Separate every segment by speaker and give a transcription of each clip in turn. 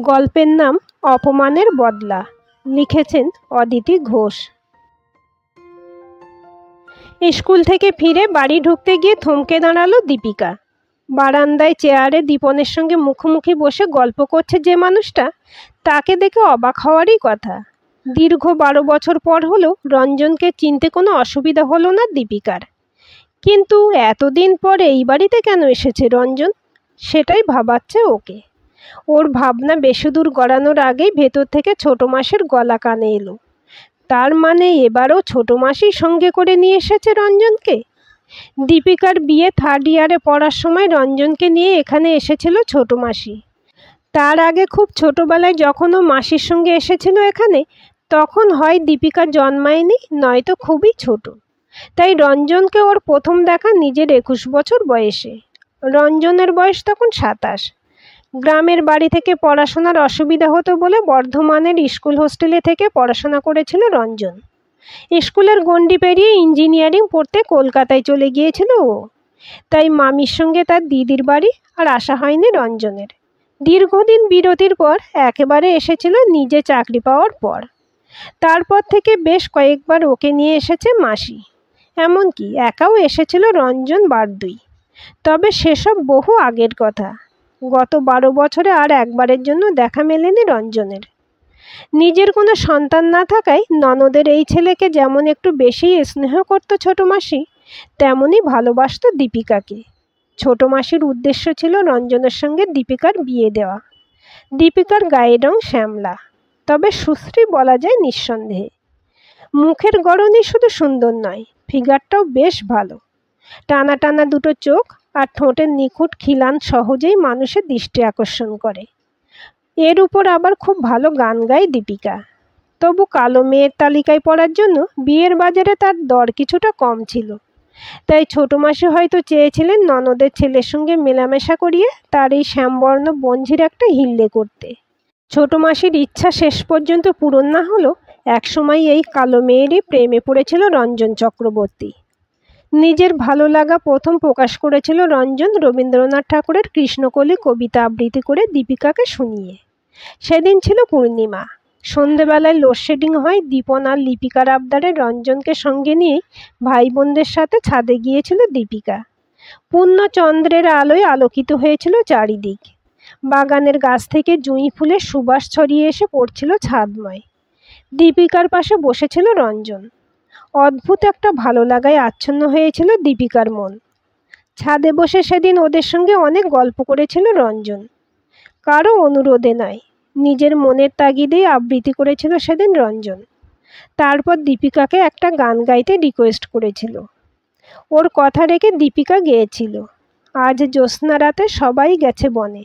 Speaker 1: গল্পের নাম অপমানের বদলা। লিখেছেন অদিতি ঘোষ। স্কুল থেকে ফিরে বাড়ি ঢুকতে গিয়ে থমকে দাঁড়ালো দীপিকা। বারান্দায় চেয়ারে দীপনের সঙ্গে মুখোমুখি বসে গল্প করছে যে মানুষটা, তাকে দেখে অবাক হওয়ারই কথা। দীর্ঘ 12 বছর পর হলেও রঞ্জনকে চিনতে কোনো অসুবিধা হলো না দীপিকার। কিন্তু এতদিন পর এই বাড়িতে কেন এসেছে রঞ্জন, সেটাই ভাবাচ্ছে ওকে। ওর ভাবনা বেশি দূর গড়ানোর আগেই ভেতর থেকে ছোট মাসির গলা কানে এলো। তার মানে এবারও ছোট মাসি সঙ্গে করে নিয়ে এসেছে রঞ্জনকে। দীপিকার বিয়ে 3rd ইয়ারে পড়ার সময় রঞ্জনকে নিয়ে এখানে এসেছিল ছোট মাসি। তার আগে খুব ছোটবেলায় যখন ও মাসির সঙ্গে এসেছিল এখানে, তখন হয় দীপিকা জন্মায়নি, নয়তো খুবই ছোট। তাই রঞ্জনকে ওর প্রথম দেখা নিজের 21 বছর বয়সে। রঞ্জনের বয়স তখন 27। গ্রামের বাড়ি থেকে পড়াশোনার অসুবিধা হতো বলে বর্ধমানের স্কুল হোস্টেলে থেকে পড়াশোনা করেছিল রঞ্জন। স্কুলের গণ্ডি পেরিয়ে ইঞ্জিনিয়ারিং পড়তে কলকাতায় চলে গিয়েছিল ও। তাই মামির সঙ্গে তার দিদির বাড়ি আর আসা হয়নি রঞ্জনের। দীর্ঘদিন বিরতির পর একেবারে এসেছিল নিজে চাকরি পাওয়ার পর। তারপর থেকে বেশ কয়েকবার ওকে নিয়ে এসেছে মাসি, এমনকি একাও এসেছিল রঞ্জন বারদুই। তবে সেসব বহু আগের কথা। গত 12 বছরে আর একবারের জন্য দেখা মেলেনি রঞ্জনের। নিজের কোনো সন্তান না থাকায় ননদের এই ছেলেকে যেমন একটু বেশি স্নেহ করত ছোট মাসি, তেমনই ভালোবাসত দীপিকাকে। ছোট মাসির উদ্দেশ্য ছিল রঞ্জনের সঙ্গে দীপিকার বিয়ে দেওয়া। দীপিকার গায়ের রং শ্যামলা, তবে সুশ্রী বলা যায় নিঃসন্দেহে। মুখের গড়নই শুধু সুন্দর নয়, ফিগারটাও বেশ ভালো। টানা টানা দুটো চোখ আর ঠোঁটের নিখুঁত খিলান সহজেই মানুষের দৃষ্টি আকর্ষণ করে। এর উপর আবার খুব ভালো গান গায় দীপিকা। তবু কালো মেয়ের তালিকায় পড়ার জন্য বিয়ের বাজারে তার দর কিছুটা কম ছিল। তাই ছোট মাসি হয়তো চেয়েছিলেন ননদের ছেলের সঙ্গে মেলামেশা করিয়ে তার এই শ্যামবর্ণ বঞ্ঝির একটা হিল্লে করতে। ছোট মাসির ইচ্ছা শেষ পর্যন্ত পূরণ না হলেও একসময় এই কালো মেয়েরই প্রেমে পড়েছিল রঞ্জন চক্রবর্তী। নিজের ভালো লাগা প্রথম প্রকাশ করেছিল রঞ্জন রবীন্দ্রনাথ ঠাকুরের কৃষ্ণকলি কবিতা আবৃত্তি করে দীপিকাকে শুনিয়ে। সেদিন ছিল পূর্ণিমা। সন্ধেবেলায় লোডশেডিং হয়। দীপন আর লিপিকার আবদারে রঞ্জনকে সঙ্গে নিয়ে ভাই বোনদের সাথে ছাদে গিয়েছিল দীপিকা। পূর্ণ চন্দ্রের আলোয় আলোকিত হয়েছিল চারিদিক। বাগানের গাছ থেকে জুঁই ফুলের সুবাস ছড়িয়ে এসে পড়ছিল ছাদময়। দীপিকার পাশে বসেছিল রঞ্জন। অদ্ভুত একটা ভালো লাগায় আচ্ছন্ন হয়েছিল দীপিকার মন। ছাদে বসে সেদিন ওদের সঙ্গে অনেক গল্প করেছিল রঞ্জন। কারো অনুরোধে নয়, নিজের মনের তাগিদেই আবৃত্তি করেছিল সেদিন রঞ্জন। তারপর দীপিকাকে একটা গান গাইতে রিকোয়েস্ট করেছিল। ওর কথা রেখে দীপিকা গেয়েছিল, আজ জ্যোৎস্না রাতে সবাই গেছে বনে।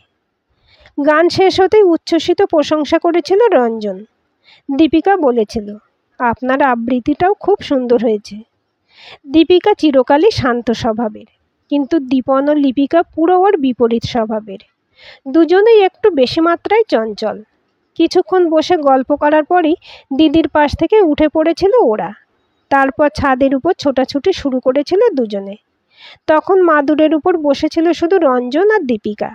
Speaker 1: গান শেষ হতেই উচ্ছ্বসিত প্রশংসা করেছিল রঞ্জন। দীপিকা বলেছিল, আপনার আবৃত্তিটাও খুব সুন্দর হয়েছে। দীপিকা চিরকালই শান্ত স্বভাবের, কিন্তু দীপন ও লিপিকা পুরো ওর বিপরীত স্বভাবের। দুজনেই একটু বেশি মাত্রায় চঞ্চল। কিছুক্ষণ বসে গল্প করার পরই দিদির পাশ থেকে উঠে পড়েছিল ওরা। তারপর ছাদের উপর ছোটাছুটি শুরু করেছিল দুজনে। তখন মাদুরের উপর বসেছিল শুধু রঞ্জন আর দীপিকা।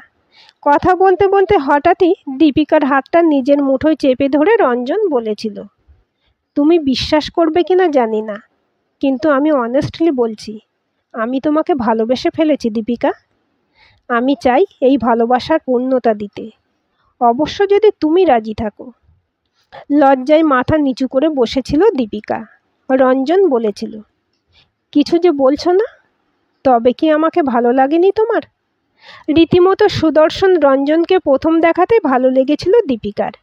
Speaker 1: কথা বলতে বলতে হঠাৎই দীপিকার হাতটা নিজের মুঠোয় চেপে ধরে রঞ্জন বলেছিল, তুমি বিশ্বাস করবে কিনা জানি না, কিন্তু আমি অনেস্টলি বলছি, আমি তোমাকে ভালোবেসে ফেলেছি দীপিকা। আমি চাই এই ভালোবাসার পূর্ণতা দিতে, অবশ্য যদি তুমি রাজি থাকো। লজ্জায় মাথা নিচু করে বসেছিল দীপিকা। রঞ্জন বলেছিল, কিছু যে বলছো না, তবে কি আমাকে ভালো লাগেনি তোমার? রীতিমতো সুদর্শন রঞ্জনকে প্রথম দেখাতে ভালো লেগেছিল দীপিকার।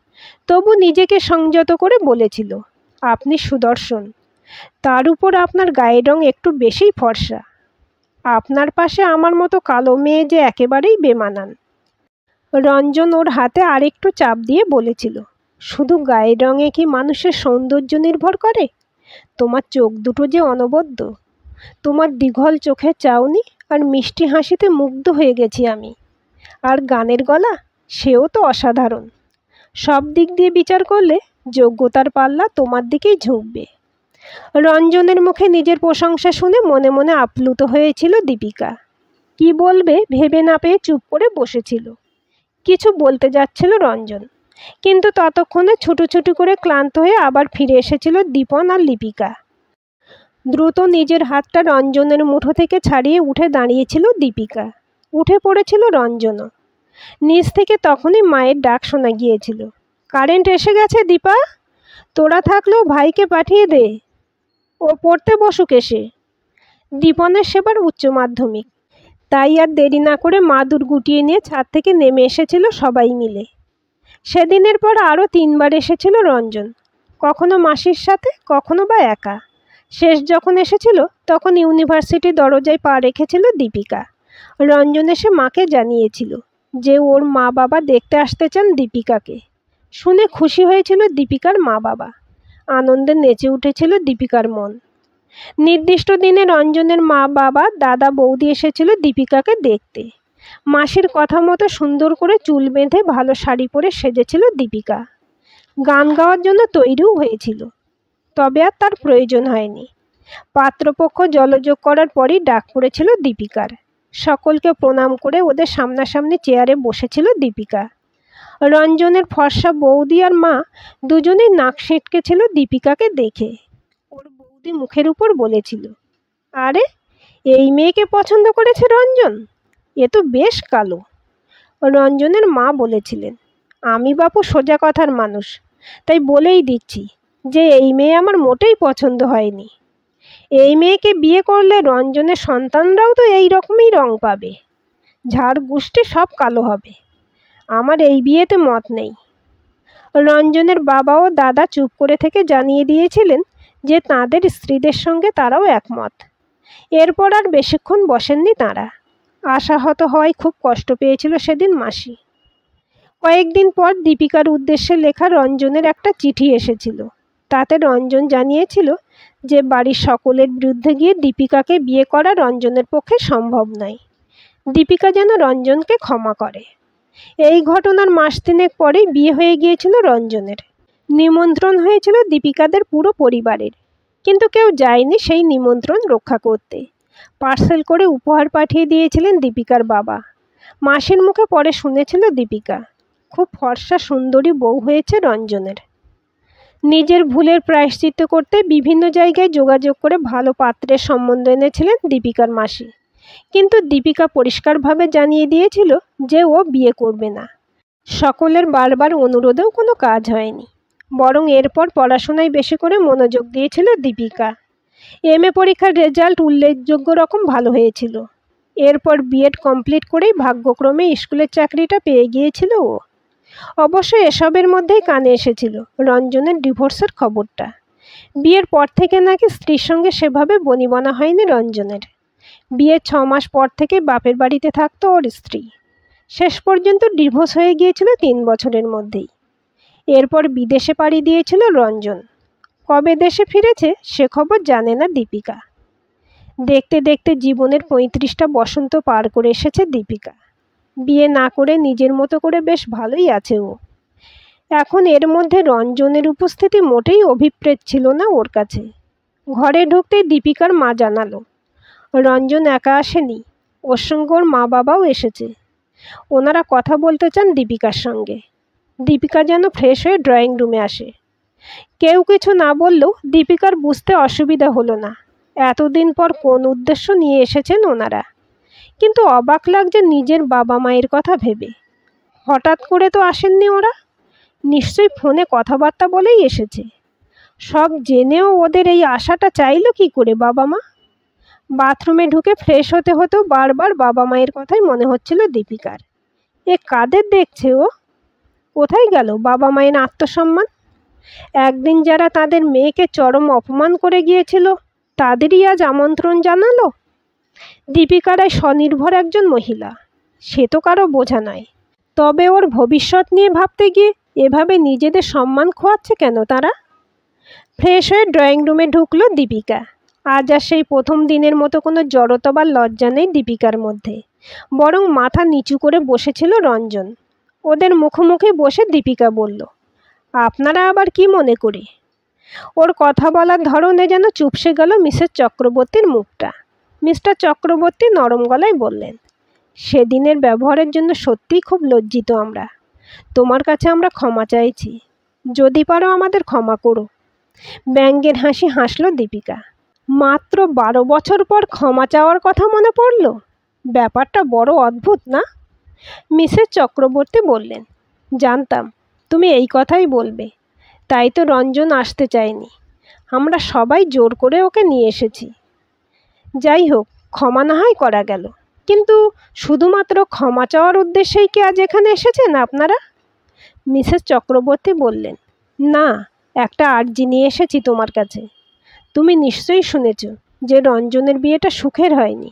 Speaker 1: তবু নিজেকে সংযত করে বলেছিল, আপনি সুদর্শন, তার উপর আপনার গায়ের রং একটু বেশিই ফর্সা। আপনার পাশে আমার মতো কালো মেয়ে যে একেবারেই বেমানান। রঞ্জন ওর হাতে আরেকটু চাপ দিয়ে বলেছিল, শুধু গায়ের রঙে কি মানুষের সৌন্দর্য নির্ভর করে? তোমার চোখ দুটো যে অনবদ্য। তোমার দীঘল চোখের চাউনি আর মিষ্টি হাসিতে মুগ্ধ হয়ে গেছি আমি। আর গানের গলা, সেও তো অসাধারণ। সব দিক দিয়ে বিচার করলে যোগ্যতার পাল্লা তোমার দিকেই ঝুঁকবে। রঞ্জনের মুখে নিজের প্রশংসা শুনে মনে মনে আপ্লুত হয়েছিল দীপিকা। কি বলবে ভেবে না পেয়ে চুপ করে বসেছিল। কিছু বলতে যাচ্ছিল রঞ্জন, কিন্তু ততক্ষণে ছুটোছুটি করে ক্লান্ত হয়ে আবার ফিরে এসেছিল দীপন আর লিপিকা। দ্রুত নিজের হাতটা রঞ্জনের মুঠো থেকে ছাড়িয়ে উঠে দাঁড়িয়েছিল দীপিকা। উঠে পড়েছিল রঞ্জনও। নিচ থেকে তখনই মায়ের ডাক শোনা গিয়েছিল, কারেন্ট এসে গেছে দীপা, তোরা থাকলেও ভাইকে পাঠিয়ে দে, ও পড়তে বসুক এসে। দীপনের সেবার উচ্চ মাধ্যমিক, তাই আর দেরি না করে মাদুর গুটিয়ে নিয়ে ছাদ থেকে নেমে এসেছিল সবাই মিলে। সেদিনের পর আরও 3 বার এসেছিল রঞ্জন, কখনো মাসির সাথে, কখনো বা একা। শেষ যখন এসেছিল তখন ইউনিভার্সিটি দরজায় পা রেখেছিল দীপিকা। রঞ্জন এসে মাকে জানিয়েছিল যে ওর মা বাবা দেখতে আসতে চান দীপিকাকে। শুনে খুশি হয়েছিল দীপিকার মা বাবা। আনন্দে নেচে উঠেছিল দীপিকার মন। নির্দিষ্ট দিনে রঞ্জনের মা বাবা, দাদা, বৌদি এসেছিল দীপিকাকে দেখতে। মাসির কথা মতো সুন্দর করে চুল বেঁধে ভালো শাড়ি পরে সেজেছিল দীপিকা। গান গাওয়ার জন্য তৈরিও হয়েছিল, তবে আর তার প্রয়োজন হয়নি। পাত্রপক্ষ জলযোগ করার পরই ডাক পড়েছিল দীপিকার। সকলকে প্রণাম করে ওদের সামনাসামনি চেয়ারে বসেছিল দীপিকা। রঞ্জনের ফর্সা বৌদি আর মা দুজনেই নাক সিটকেছিল দীপিকাকে দেখে। ওর বৌদি মুখের উপর বলেছিল, আরে এই মেয়েকে পছন্দ করেছে রঞ্জন, এ তো বেশ কালো। রঞ্জনের মা বলেছিলেন, আমি বাপু সোজা কথার মানুষ, তাই বলেই দিচ্ছি যে এই মেয়ে আমার মোটেই পছন্দ হয়নি। এই মেয়েকে বিয়ে করলে রঞ্জনের সন্তানরাও তো এই রকমই রং পাবে, ঝাড় গুষ্টি সব কালো হবে। আমার এই বিয়েতে মত নেই। রঞ্জনের বাবা ও দাদা চুপ করে থেকে জানিয়ে দিয়েছিলেন যে তাঁদের স্ত্রীদের সঙ্গে তারাও একমত। এরপর আর বেশিক্ষণ বসেননি তাঁরা। আশাহত হওয়ায় খুব কষ্ট পেয়েছিল সেদিন মাসি। কয়েকদিন পর দীপিকার উদ্দেশ্যে লেখা রঞ্জনের একটা চিঠি এসেছিল। তাতে রঞ্জন জানিয়েছিল যে বাড়ির সকলের বিরুদ্ধে গিয়ে দীপিকাকে বিয়ে করা রঞ্জনের পক্ষে সম্ভব নয়। দীপিকা যেন রঞ্জনকে ক্ষমা করে। এই ঘটনার মাস 3 পরেই বিয়ে হয়ে গিয়েছিল রঞ্জনের। নিমন্ত্রণ হয়েছিল দীপিকাদের পুরো পরিবারের, কিন্তু কেউ যায়নি সেই নিমন্ত্রণ রক্ষা করতে। পার্সেল করে উপহার পাঠিয়ে দিয়েছিলেন দীপিকার বাবা। মাসির মুখে পরে শুনেছিল দীপিকা, খুব ফর্সা সুন্দরী বউ হয়েছে রঞ্জনের। নিজের ভুলের প্রায়শ্চিত্ত করতে বিভিন্ন জায়গায় যোগাযোগ করে ভালো পাত্রের সম্বন্ধ এনেছিলেন দীপিকার মাসি, কিন্তু দীপিকা পরিষ্কারভাবে জানিয়ে দিয়েছিল যে ও বিয়ে করবে না। সকলের বারবার অনুরোধেও কোনো কাজ হয়নি, বরং এরপর পড়াশোনায় বেশি করে মনোযোগ দিয়েছিল দীপিকা। MA পরীক্ষার রেজাল্ট উল্লেখযোগ্য রকম ভালো হয়েছিল। এরপর বিএড কমপ্লিট করেই ভাগ্যক্রমে স্কুলের চাকরিটা পেয়ে গিয়েছিল ও। অবশ্য এসবের মধ্যেই কানে এসেছিল রঞ্জনের ডিভোর্সের খবরটা। বিয়ের পর থেকে নাকি স্ত্রীর সঙ্গে সেভাবে বনিবনা হয়নি রঞ্জনের। বিয়ের 6 মাস পর থেকে বাপের বাড়িতে থাকতো ওর স্ত্রী। শেষ পর্যন্ত ডিভোর্স হয়ে গিয়েছিল 3 বছরের মধ্যেই। এরপর বিদেশে পাড়ি দিয়েছিল রঞ্জন। কবে দেশে ফিরেছে সে খবর জানে না দীপিকা। দেখতে দেখতে জীবনের 35টা বসন্ত পার করে এসেছে দীপিকা। বিয়ে না করে নিজের মতো করে বেশ ভালোই আছে ও। এখন এর মধ্যে রঞ্জনের উপস্থিতি মোটেই অভিপ্রেত ছিল না ওর কাছে। ঘরে ঢুকতেই দীপিকার মা জানালো, রঞ্জন একা আসেনি, ওর সঙ্গে ওর মা বাবাও এসেছে। ওনারা কথা বলতে চান দীপিকার সঙ্গে। দীপিকা যেন ফ্রেশ হয়ে ড্রয়িং রুমে আসে। কেউ কিছু না বললেও দীপিকার বুঝতে অসুবিধা হলো না এতদিন পর কোন উদ্দেশ্য নিয়ে এসেছেন ওনারা। কিন্তু অবাক লাগছে নিজের বাবা মায়ের কথা ভেবে। হঠাৎ করে তো আসেননি ওরা, নিশ্চয়ই ফোনে কথাবার্তা বলেই এসেছে। সব জেনেও ওদের এই আশাটা চাইলো কি করে বাবা মা? বাথরুমে ঢুকে ফ্রেশ হতে হতেও বারবার বাবা মায়ের কথাই মনে হচ্ছিল দীপিকার। এ কাদের দেখছে ও? কোথায় গেল বাবা মায়ের আত্মসম্মান? একদিন যারা তাদের মেয়েকে চরম অপমান করে গিয়েছিল তাদেরই আজ আমন্ত্রণ জানালো। দীপিকারাই স্বনির্ভর একজন মহিলা, সে তো কারো বোঝা নয়। তবে ওর ভবিষ্যৎ নিয়ে ভাবতে গিয়ে এভাবে নিজেদের সম্মান খোয়াচ্ছে কেন তারা? ফ্রেশ হয়ে ড্রয়িং রুমে ঢুকলো দীপিকা। আজ আর সেই প্রথম দিনের মতো কোনো জড়তা বা লজ্জা নেই দীপিকার মধ্যে, বরং মাথা নিচু করে বসেছিল রঞ্জন। ওদের মুখোমুখি বসে দীপিকা বলল, আপনারা আবার কি মনে করে? ওর কথা বলার ধরনে যেন চুপসে গেল মিসেস চক্রবর্তীর মুখটা। মিস্টার চক্রবর্তী নরম গলায় বললেন, সেদিনের ব্যবহারের জন্য সত্যিই খুব লজ্জিত আমরা। তোমার কাছে আমরা ক্ষমা চাইছি, যদি পারো আমাদের ক্ষমা করো। ব্যঙ্গের হাসি হাসল দীপিকা। মাত্র 12 বছর পর ক্ষমা চাওয়ার কথা মনে পড়ল? ব্যাপারটা বড় অদ্ভুত না? মিসেস চক্রবর্তী বললেন, জানতাম তুমি এই কথাই বলবে, তাই তো রঞ্জন আসতে চায়নি। আমরা সবাই জোর করে ওকে নিয়ে এসেছি। যাই হোক, ক্ষমা না হয় করা গেল, কিন্তু শুধুমাত্র ক্ষমা চাওয়ার উদ্দেশ্যেই কি আজ এখানে এসেছেন আপনারা? মিসেস চক্রবর্তী বললেন, না, একটা আর্জি নিয়ে এসেছি তোমার কাছে। তুমি নিশ্চয়ই শুনেছ যে রঞ্জনের বিয়েটা সুখের হয়নি।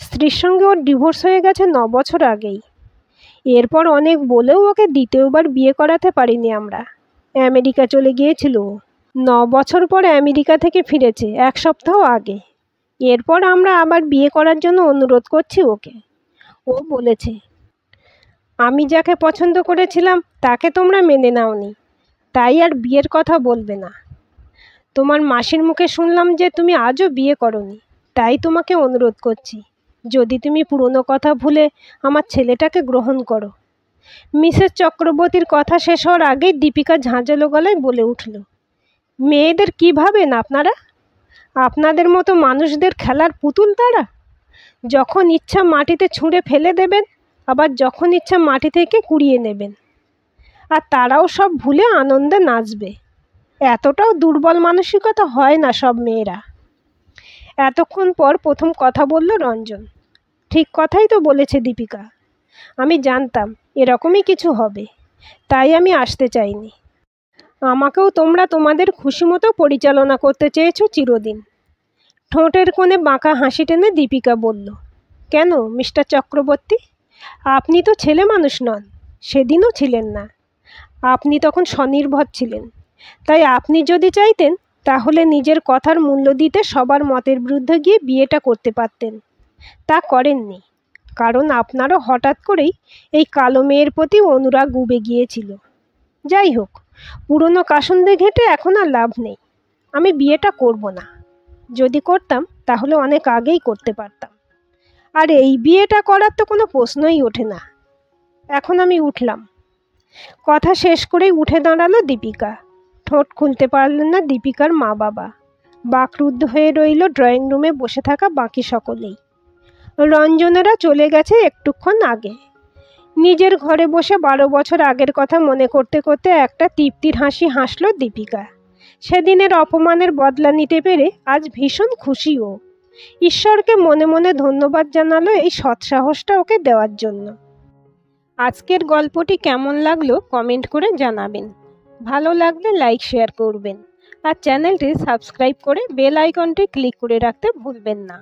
Speaker 1: স্ত্রীর সঙ্গে ওর ডিভোর্স হয়ে গেছে 9 বছর আগেই। এরপর অনেক বলেও ওকে দ্বিতীয়বার বিয়ে করাতে পারিনি আমরা। আমেরিকা চলে গিয়েছিল ও। 9 বছর পর আমেরিকা থেকে ফিরেছে 1 সপ্তাহ আগে। এরপর আমরা আবার বিয়ে করার জন্য অনুরোধ করছি ওকে। ও বলেছে, আমি যাকে পছন্দ করেছিলাম তাকে তোমরা মেনে নাওনি, তাই আর বিয়ের কথা বলবে না। তোমার মাসির মুখে শুনলাম যে তুমি আজও বিয়ে করনি, তাই তোমাকে অনুরোধ করছি, যদি তুমি পুরনো কথা ভুলে আমার ছেলেটাকে গ্রহণ করো। মিসেস চক্রবর্তীর কথা শেষ হওয়ার আগেই দীপিকা ঝাঁঝালো গলায় বলে উঠল, মেয়েদের কী ভাবেন আপনারা? আপনাদের মতো মানুষদের খেলার পুতুল তারা। যখন ইচ্ছা মাটিতে ছুঁড়ে ফেলে দেবেন, আবার যখন ইচ্ছা মাটি থেকে কুড়িয়ে নেবেন, আর তারাও সব ভুলে আনন্দে নাচবে। এতটাও দুর্বল মানসিকতা হয় না সব মেয়েরা। এতক্ষণ পর প্রথম কথা বলল রঞ্জন। ঠিক কথাই তো বলেছে দীপিকা। আমি জানতাম এরকমই কিছু হবে, তাই আমি আসতে চাইনি। আমাকেও তোমরা তোমাদের খুশি মতো পরিচালনা করতে চেয়েছো চিরদিন। ঠোঁটের কোণে বাঁকা হাসি টেনে দীপিকা বলল, কেন মিস্টার চক্রবর্তী, আপনি তো ছেলে মানুষ নন, সেদিনও ছিলেন না। আপনি তখন স্বনির্ভর ছিলেন, তাই আপনি যদি চাইতেন তাহলে নিজের কথার মূল্য দিতে সবার মতের বিরুদ্ধে গিয়ে বিয়েটা করতে পারতেন। তা করেননি, কারণ আপনারও হঠাৎ করেই এই কালো মেয়ের প্রতি অনুরাগ উবে গিয়েছিল। যাই হোক, পুরনো কাসুন্দে ঘেঁটে এখন আর লাভ নেই। আমি বিয়েটা করব না। যদি করতাম তাহলে অনেক আগেই করতে পারতাম, আর এই বিয়েটা করার তো কোনো প্রশ্নই ওঠে না। এখন আমি উঠলাম। কথা শেষ করেই উঠে দাঁড়ালো দীপিকা। ঠোঁট খুলতে পারলেন না দীপিকার মা বাবা। বাকরুদ্ধ হয়ে রইল ড্রয়িং রুমে বসে থাকা বাকি সকলেই। রঞ্জনেরা চলে গেছে একটুক্ষণ আগে। নিজের ঘরে বসে 12 বছর আগের কথা মনে করতে করতে একটা তৃপ্তির হাসি হাসল দীপিকা। সেদিনের অপমানের বদলা নিতে পেরে আজ ভীষণ খুশি ও। ঈশ্বরকে মনে মনে ধন্যবাদ জানালো এই সৎসাহসটা ওকে দেওয়ার জন্য। আজকের গল্পটি কেমন লাগলো কমেন্ট করে জানাবেন। ভালো লাগলে লাইক শেয়ার করবেন, আর চ্যানেলটি সাবস্ক্রাইব করে বেল আইকনটি ক্লিক করে রাখতে ভুলবেন না।